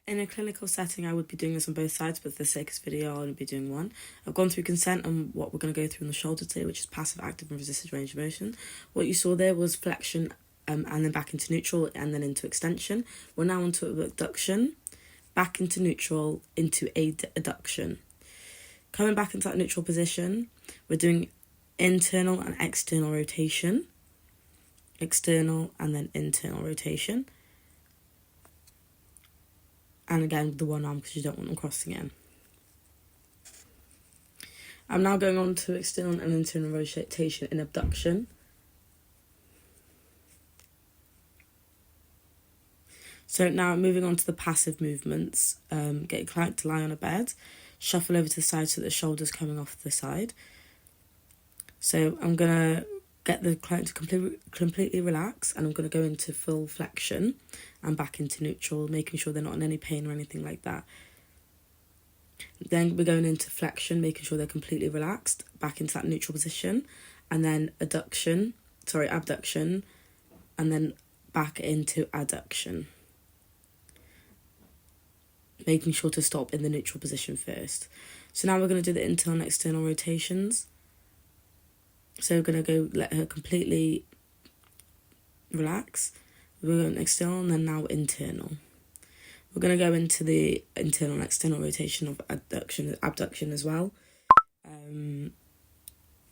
In a clinical setting, I would be doing this on both sides, but for the sake of this video, I'll only be doing one. I've gone through consent and what we're going to go through on the shoulder today, which is passive, active, and resisted range of motion. What you saw there was flexion and then back into neutral and then into extension. We're now onto abduction, back into neutral, into adduction. Coming back into that neutral position, we're doing internal and external rotation. External and then internal rotation. And again, with the one arm because you don't want them crossing in. I'm now going on to external and internal rotation in abduction. So now moving on to the passive movements. Get your client to lie on a bed. Shuffle over to the side so the shoulder's coming off the side. So I'm going to get the client to completely relax, and I'm going to go into full flexion and back into neutral, making sure they're not in any pain or anything like that. Then we're going into flexion, making sure they're completely relaxed, back into that neutral position, and then abduction, and then back into adduction. Making sure to stop in the neutral position first. So now we're going to do the internal and external rotations. So we're going to go let her completely relax. We're going external and then now internal. We're going to go into the internal and external rotation of abduction as well.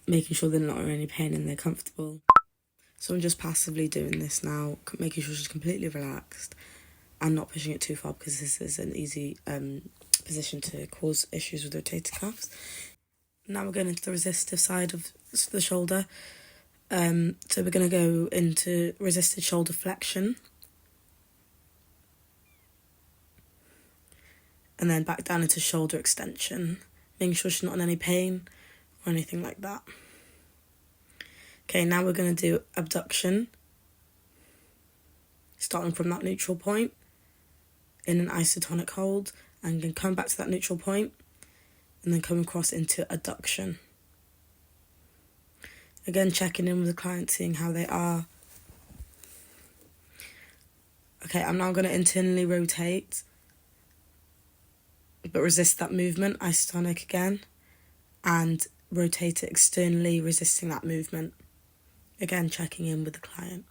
Making sure they're not in any pain and they're comfortable. So I'm just passively doing this now, making sure she's completely relaxed and not pushing it too far because this is an easy position to cause issues with rotator cuffs. Now we're going into the resistive side of the shoulder. So we're going to go into resisted shoulder flexion. And then back down into shoulder extension. Making sure she's not in any pain or anything like that. Okay, now we're going to do abduction. Starting from that neutral point in an isotonic hold. And then come back to that neutral point. And then come across into adduction. Again, checking in with the client, seeing how they are. Okay, I'm now going to internally rotate, but resist that movement, isotonic again, and rotate it externally, resisting that movement. Again, checking in with the client.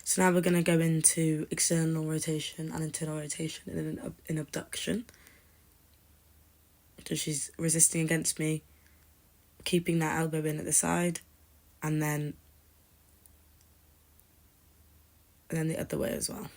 So now we're going to go into external rotation and internal rotation in abduction. So she's resisting against me, keeping that elbow in at the side, and then the other way as well.